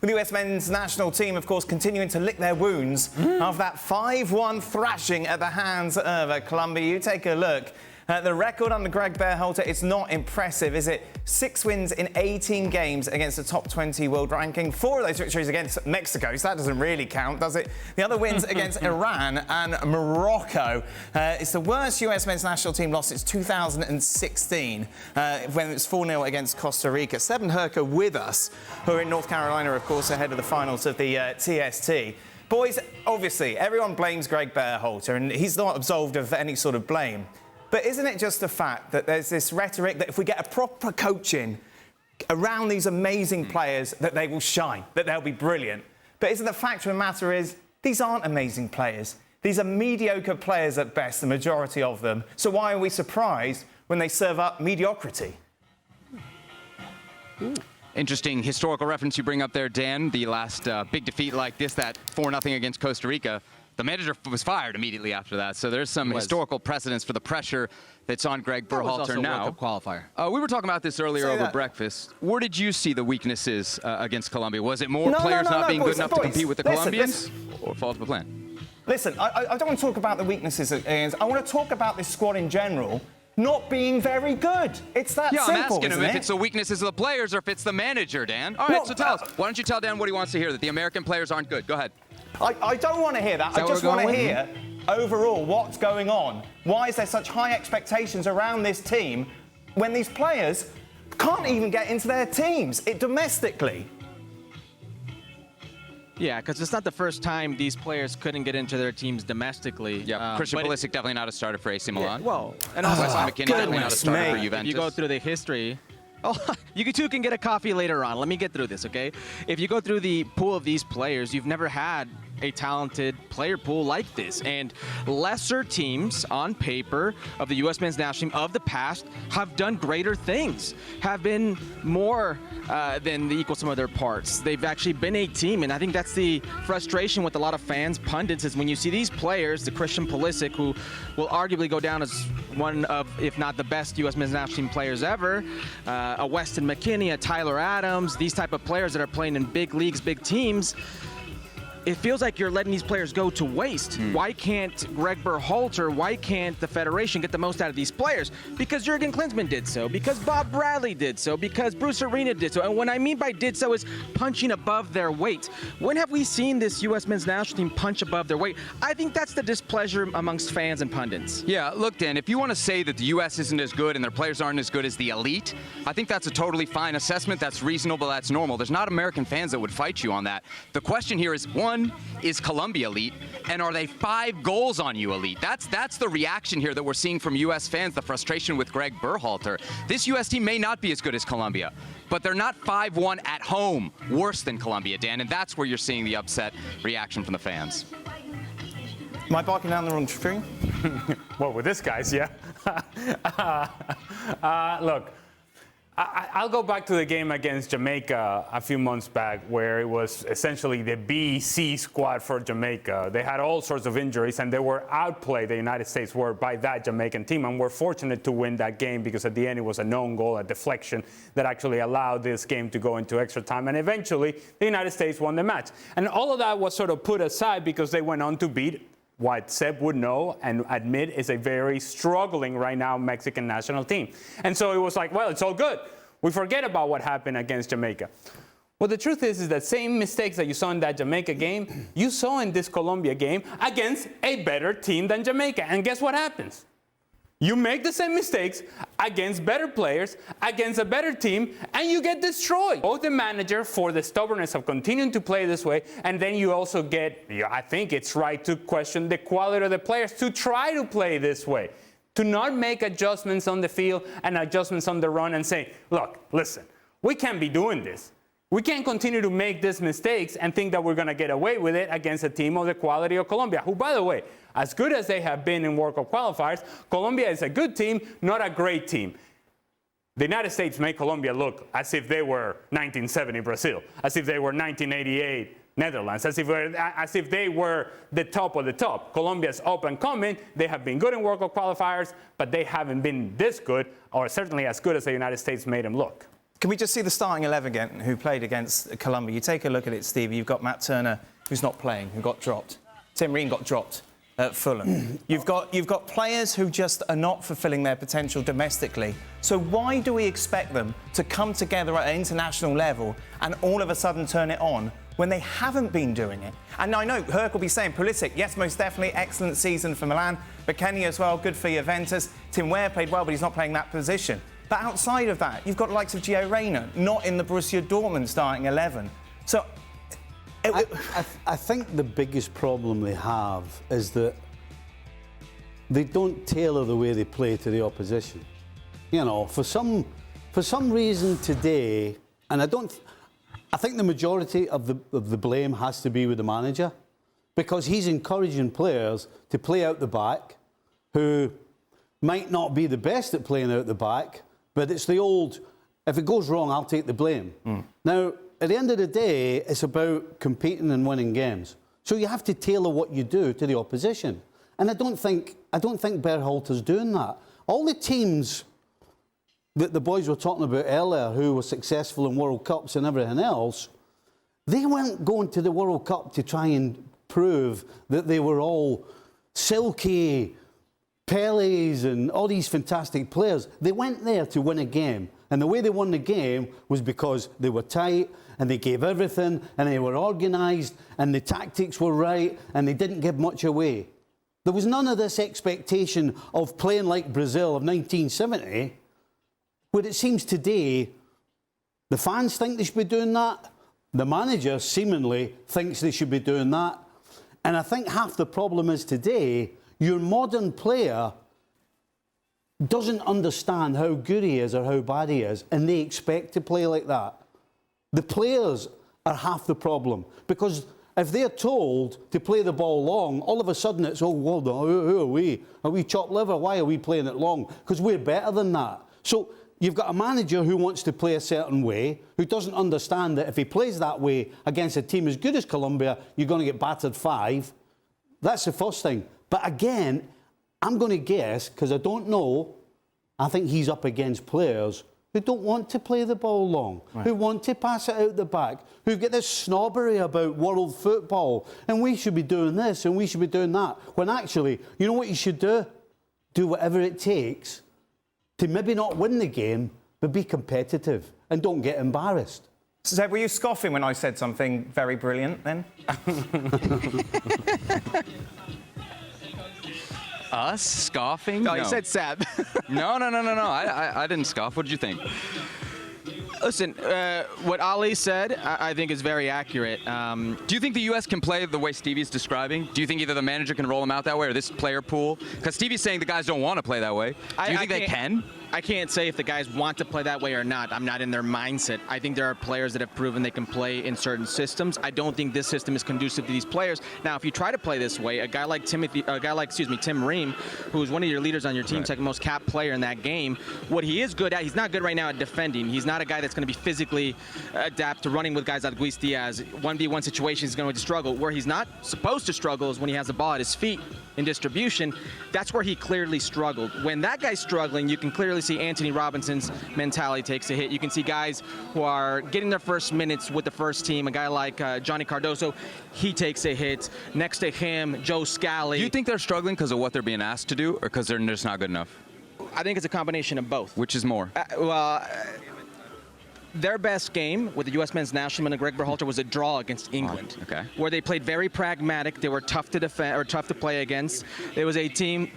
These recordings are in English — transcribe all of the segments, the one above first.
With the US men's national team, of course, continuing to lick their wounds after that 5-1 thrashing at the hands of Colombia. You take a look. The record under Gregg Berhalter, it's not impressive, is it? 6 wins in 18 games against the top 20 world ranking. 4 of those victories against Mexico, so that doesn't really count, does it? The other wins against Iran and Morocco. It's the worst US men's national team loss since 2016, when it was 4-0 against Costa Rica. Seb and Herculez with us, who are in North Carolina, of course, ahead of the finals of the TST. Boys, obviously, everyone blames Gregg Berhalter, and he's not absolved of any sort of blame. But isn't it just the fact that there's this rhetoric that if we get a proper coaching around these amazing players, that they will shine, that they'll be brilliant? But isn't the fact of the matter is, these aren't amazing players. These are mediocre players at best, the majority of them. So why are we surprised when they serve up mediocrity? Interesting historical reference you bring up there, Dan. The last big defeat like this, that 4-0 against Costa Rica. The manager was fired immediately after that, so there's some historical precedence for the pressure that's on Gregg Berhalter now. World Cup qualifier. We were talking about this earlier over breakfast. Where did you see the weaknesses against Colombia? Was it more players not being good enough to compete with the Colombians, or fall to the plan? Listen, I don't want to talk about the weaknesses. I want to talk about this squad in general not being very good. It's that simple, I'm asking him isn't if it's the weaknesses of the players or if it's the manager, Dan. All right, so tell us. Why don't you tell Dan what he wants to hear, that the American players aren't good? Go ahead. I don't want to hear that. I just want to hear, overall, what's going on. Why is there such high expectations around this team when these players can't even get into their teams domestically? Yeah, because it's not the first time these players couldn't get into their teams domestically. Yeah, Christian Pulisic definitely not a starter for AC Milan. Yeah, well, and also McKinney definitely not a starter for Juventus. If you go through the history. Oh, you two can get a coffee later on. Let me get through this, okay? If you go through the pool of these players, you've never had a talented player pool like this. And lesser teams on paper of the U.S. men's national team of the past have done greater things, have been more than the equal sum of their parts. They've actually been a team, and I think that's the frustration with a lot of fans, pundits, is when you see these players, the Christian Pulisic, who will arguably go down as one of, if not the best U.S. men's national team players ever, a Weston McKennie, a Tyler Adams, these type of players that are playing in big leagues, big teams. It feels like you're letting these players go to waste. Why can't Gregg Berhalter, why can't the Federation get the most out of these players? Because Jurgen Klinsmann did so, because Bob Bradley did so, because Bruce Arena did so. And what I mean by did so is punching above their weight. When have we seen this U.S. men's national team punch above their weight? I think that's the displeasure amongst fans and pundits. Yeah, look, Dan, if you want to say that the U.S. isn't as good and their players aren't as good as the elite, I think that's a totally fine assessment. That's reasonable. That's normal. There's not American fans that would fight you on that. The question here is, one, is Colombia elite, and are they 5 goals on you elite? That's the reaction here that we're seeing from U.S. fans, the frustration with Gregg Berhalter. This U.S. team may not be as good as Colombia, but they're not 5-1 at home worse than Colombia, Dan, and that's where you're seeing the upset reaction from the fans. Am I barking down the wrong tree? Well, with this guy's, yeah. Look, I'll go back to the game against Jamaica a few months back, where it was essentially the B-C squad for Jamaica. They had all sorts of injuries, and they were outplayed, the United States were, by that Jamaican team, and we're fortunate to win that game because at the end it was a known goal, a deflection that actually allowed this game to go into extra time, and eventually the United States won the match. And all of that was sort of put aside because they went on to beat what Seb would know and admit is a very struggling right now Mexican national team. And so it was like, well, it's all good. We forget about what happened against Jamaica. Well, the truth is that same mistakes that you saw in that Jamaica game, you saw in this Colombia game against a better team than Jamaica. And guess what happens? You make the same mistakes against better players, against a better team, and you get destroyed. Both the manager for the stubbornness of continuing to play this way, and then you also get, I think it's right to question the quality of the players to try to play this way, to not make adjustments on the field and adjustments on the run and say, look, listen, we can't be doing this. We can't continue to make these mistakes and think that we're going to get away with it against a team of the quality of Colombia, who, by the way, as good as they have been in World Cup qualifiers, Colombia is a good team, not a great team. The United States made Colombia look as if they were 1970 Brazil, as if they were 1988 Netherlands, as if they were the top of the top. Colombia's up and coming. They have been good in World Cup qualifiers, but they haven't been this good, or certainly as good as the United States made them look. Can we just see the starting 11 again, who played against Colombia? You take a look at it, Steve. You've got Matt Turner, who's not playing, who got dropped. Tim Ream got dropped at Fulham. You've got players who just are not fulfilling their potential domestically. So why do we expect them to come together at an international level and all of a sudden turn it on when they haven't been doing it? And I know Herc will be saying, Pulisic, yes, most definitely, excellent season for Milan. But Kenny as well, good for Juventus. Tim Weah played well, but he's not playing that position. But outside of that, you've got the likes of Gio Reyna, not in the Borussia Dortmund starting 11. So I think the biggest problem they have is that they don't tailor the way they play to the opposition. You know, for some reason today, and I think the majority of the blame has to be with the manager, because he's encouraging players to play out the back who might not be the best at playing out the back, but it's the old, if it goes wrong, I'll take the blame. Now, at the end of the day, it's about competing and winning games. So you have to tailor what you do to the opposition. And I don't think Berhalter's doing that. All the teams that the boys were talking about earlier who were successful in World Cups and everything else, they weren't going to the World Cup to try and prove that they were all silky Pelés and all these fantastic players. They went there to win a game. And the way they won the game was because they were tight and they gave everything and they were organised and the tactics were right and they didn't give much away. There was none of this expectation of playing like Brazil of 1970, where it seems today the fans think they should be doing that, the manager seemingly thinks they should be doing that. And I think half the problem is today, your modern player doesn't understand how good he is or how bad he is, and they expect to play like that. The players are half the problem, because if they're told to play the ball long, all of a sudden it's, oh, well, who are we? Are we chopped liver? Why are we playing it long? Because we're better than that. So you've got a manager who wants to play a certain way, who doesn't understand that if he plays that way against a team as good as Colombia, you're going to get battered 5. That's the first thing. But again, I'm going to guess, because I don't know, I think he's up against players who don't want to play the ball long, who want to pass it out the back, who get this snobbery about world football, and we should be doing this and we should be doing that. When actually, you know what you should do? Do whatever it takes to maybe not win the game, but be competitive and don't get embarrassed. Zeb, were you scoffing when I said something very brilliant then? Us scoffing? No, you said Seb. No. I didn't scoff. What did you think? Listen, what Ali said, I think is very accurate. Do you think the U.S. can play the way Stevie's describing? Do you think either the manager can roll them out that way or this player pool? Because Stevie's saying the guys don't want to play that way. Do you think they can? I can't say if the guys want to play that way or not. I'm not in their mindset. I think there are players that have proven they can play in certain systems. I don't think this system is conducive to these players. Now, if you try to play this way, a guy like Tim Ream, who is one of your leaders on your team, second most capped player in that game, what he is good at, he's not good right now at defending. He's not a guy that's going to be physically adapt to running with guys like Luis Diaz. 1v1 situations he's going to struggle. Where he's not supposed to struggle is when he has the ball at his feet in distribution. That's where he clearly struggled. When that guy's struggling, you can clearly see Anthony Robinson's mentality takes a hit. You can see guys who are getting their first minutes with the first team. A guy like Johnny Cardoso, he takes a hit. Next to him, Joe Scally. Do you think they're struggling because of what they're being asked to do or because they're just not good enough? I think it's a combination of both. Which is more? Their best game with the U.S. men's national team and Gregg Berhalter was a draw against England, where they played very pragmatic. They were tough to defend or tough to play against. It was a team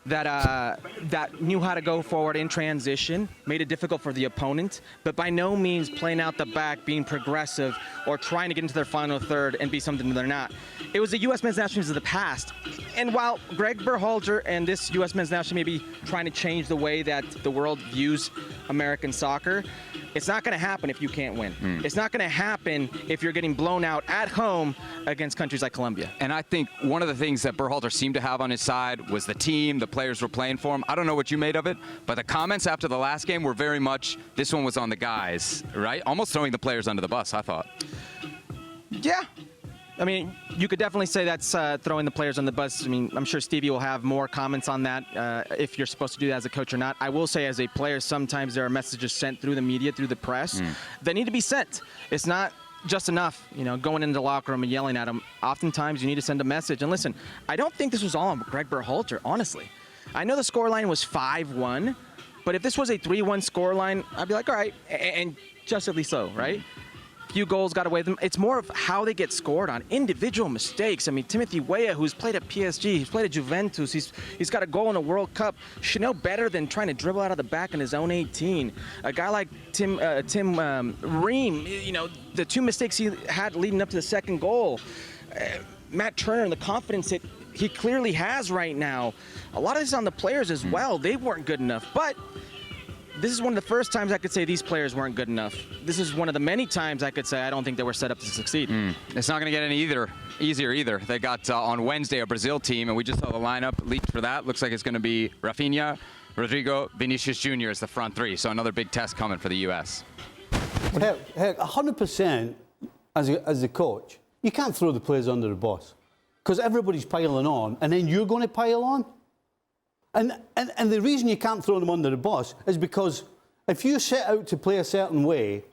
that knew how to go forward in transition, made it difficult for the opponent, but by no means playing out the back, being progressive, or trying to get into their final third and be something they're not. It was the U.S. men's national teams of the past. And while Gregg Berhalter and this U.S. men's national team may be trying to change the way that the world views American soccer, it's not going to happen if you can't win. It's not going to happen if you're getting blown out at home against countries like Colombia. And I think one of the things that Berhalter seemed to have on his side was the team, the players were playing for him. I don't know what you made of it, but the comments after the last game were very much, this one was on the guys, right? Almost throwing the players under the bus, I thought. Yeah. I mean, you could definitely say that's throwing the players on the bus. I mean, I'm sure Stevie will have more comments on that, if you're supposed to do that as a coach or not. I will say as a player, sometimes there are messages sent through the media, through the press, that need to be sent. It's not just enough, going into the locker room and yelling at them. Oftentimes, you need to send a message. And listen, I don't think this was all on Gregg Berhalter, honestly. I know the scoreline was 5-1, but if this was a 3-1 scoreline, I'd be like, all right, and justly so, right? Few goals got away with them. It's more of how they get scored on individual mistakes. I mean, Timothy Weah, who's played at PSG, he's played at Juventus, he's got a goal in a World Cup, should know better than trying to dribble out of the back in his own 18. A guy like Tim Ream, the 2 mistakes he had leading up to the second goal. Matt Turner and the confidence that he clearly has right now. A lot of this is on the players as well. They weren't good enough, but this is one of the first times I could say these players weren't good enough. This is one of the many times I could say I don't think they were set up to succeed. It's not going to get any easier either. They got on Wednesday a Brazil team, and we just saw the lineup leaked for that. Looks like it's going to be Rafinha, Rodrigo, Vinicius Jr. as the front 3. So another big test coming for the U.S. Heck, 100% as a coach, you can't throw the players under the bus because everybody's piling on, and then you're going to pile on. And the reason you can't throw them under the bus is because if you set out to play a certain way,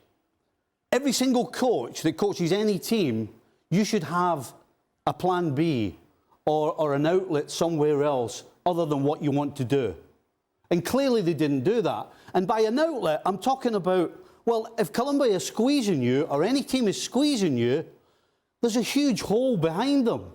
every single coach that coaches any team, you should have a plan B or an outlet somewhere else other than what you want to do. And clearly they didn't do that. And by an outlet, I'm talking about, well, if Colombia is squeezing you or any team is squeezing you, there's a huge hole behind them.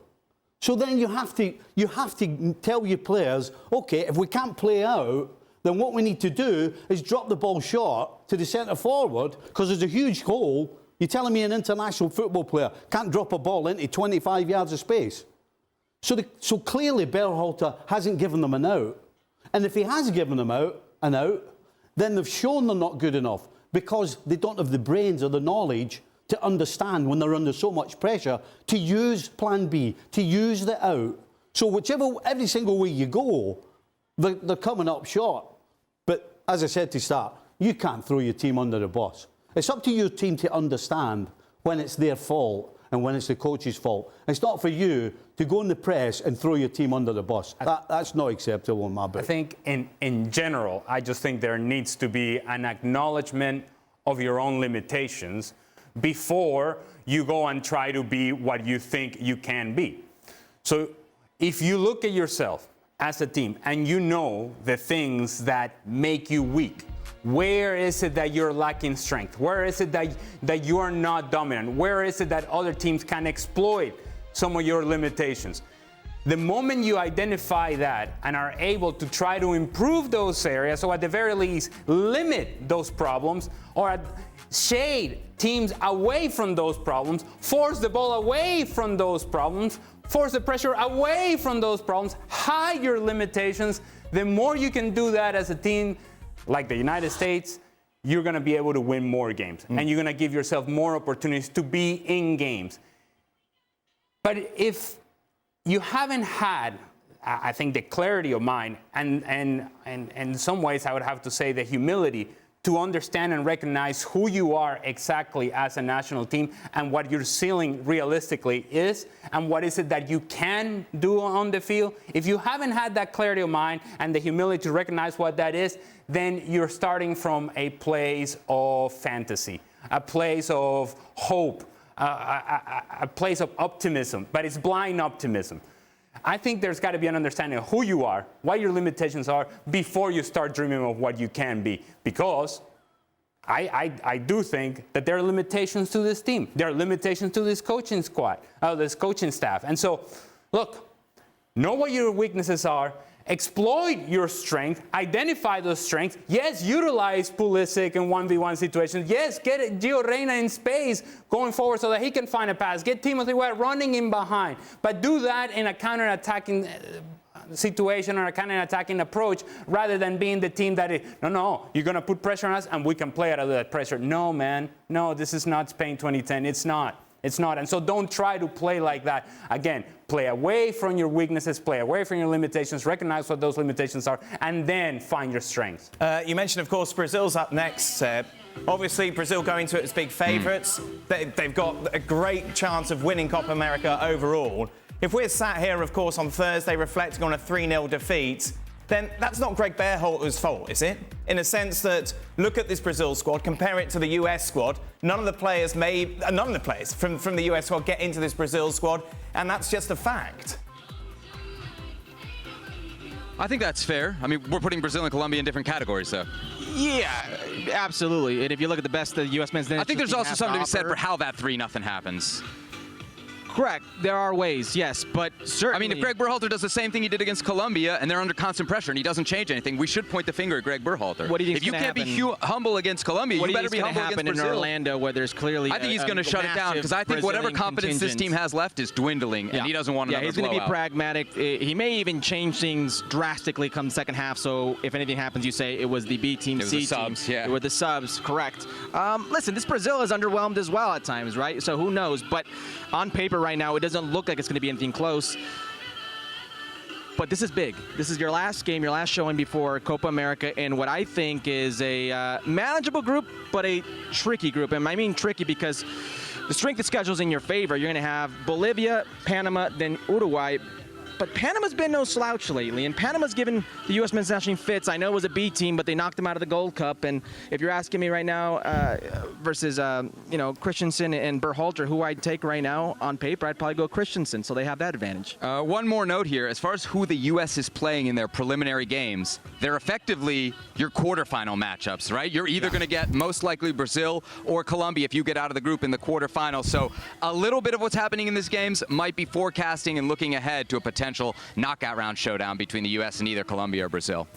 So then you have to tell your players, okay, if we can't play out, then what we need to do is drop the ball short to the centre forward because there's a huge hole. You're telling me an international football player can't drop a ball into 25 yards of space? So clearly Berhalter hasn't given them an out. And if he has given them an out, then they've shown they're not good enough because they don't have the brains or the knowledge to understand when they're under so much pressure to use plan B, to use the out. So every single way you go, they're coming up short. But as I said to start, you can't throw your team under the bus. It's up to your team to understand when it's their fault and when it's the coach's fault. It's not for you to go in the press and throw your team under the bus. That's not acceptable in my book. I think in general, I just think there needs to be an acknowledgement of your own limitations before you go and try to be what you think you can be. So if you look at yourself as a team and you know the things that make you weak, where is it that you're lacking strength? Where is it that you are not dominant? Where is it that other teams can exploit some of your limitations? The moment you identify that and are able to try to improve those areas, or at the very least limit those problems, or shade teams away from those problems, force the ball away from those problems, force the pressure away from those problems, hide your limitations, the more you can do that as a team like the United States, you're going to be able to win more games. And you're going to give yourself more opportunities to be in games. But if you haven't had, I think, the clarity of mind, and in some ways I would have to say the humility to understand and recognize who you are exactly as a national team and what your ceiling realistically is and what is it that you can do on the field. If you haven't had that clarity of mind and the humility to recognize what that is, then you're starting from a place of fantasy, a place of hope, a place of optimism, but it's blind optimism. I think there's got to be an understanding of who you are, what your limitations are, before you start dreaming of what you can be. Because I do think that there are limitations to this team. There are limitations to this coaching squad, this coaching staff. And so, look, know what your weaknesses are, exploit your strength, identify those strengths. Yes, utilize Pulisic in 1v1 situations. Yes, get Gio Reyna in space going forward so that he can find a pass. Get Timothy Weah running in behind. But do that in a counter-attacking situation or a counter-attacking approach rather than being the team that no, you're going to put pressure on us and we can play out of that pressure. No, man. No, this is not Spain 2010. It's not. It's not. And so don't try to play like that. Again, play away from your weaknesses, play away from your limitations, recognize what those limitations are, and then find your strengths. You mentioned, of course, Brazil's up next, Seb. Obviously, Brazil going to it as big favourites. They've got a great chance of winning Copa America overall. If we're sat here, of course, on Thursday reflecting on a 3-0 defeat, then that's not Gregg Berhalter's fault, is it? In a sense that, look at this Brazil squad, compare it to the US squad. None of the players from the US squad get into this Brazil squad, and that's just a fact. I think that's fair. I mean, we're putting Brazil and Colombia in different categories, though. Yeah, absolutely. And if you look at the best the U.S. men's national I think there's team also has something to be said offer- for how that 3-0 happens. Correct. There are ways, yes, but certainly. I mean, if Gregg Berhalter does the same thing he did against Colombia and they're under constant pressure and he doesn't change anything, we should point the finger at Gregg Berhalter. What do you if you can't be humble against Colombia, you better be humble against Brazil. In Orlando, where there's clearly I think he's going to shut it down because I think whatever confidence this team has left is dwindling, and he doesn't want another he's going to be blowout. pragmatic. He may even change things drastically come the second half. So if anything happens, you say it was the B team, It was C the subs, team. yeah. It were the subs, correct. Listen, this Brazil is underwhelmed as well at times, right? So who knows? But on paper right now, it doesn't look like it's going to be anything close. But this is big. This is your last game, your last showing before Copa America, and what I think is a manageable group, but a tricky group. And I mean tricky because the strength of schedule is in your favor. You're going to have Bolivia, Panama, then Uruguay. But Panama's been no slouch lately, and Panama's given the U.S. men's national team fits. I know it was a B team, but they knocked them out of the Gold Cup. And if you're asking me right now versus, Christensen and Berhalter, who I'd take right now on paper, I'd probably go Christensen, so they have that advantage. One more note here. As far as who the U.S. is playing in their preliminary games, they're effectively your quarterfinal matchups, right? You're either going to get most likely Brazil or Colombia if you get out of the group in the quarterfinals. So a little bit of what's happening in these games might be forecasting and looking ahead to a potential knockout round showdown between the U.S. and either Colombia or Brazil.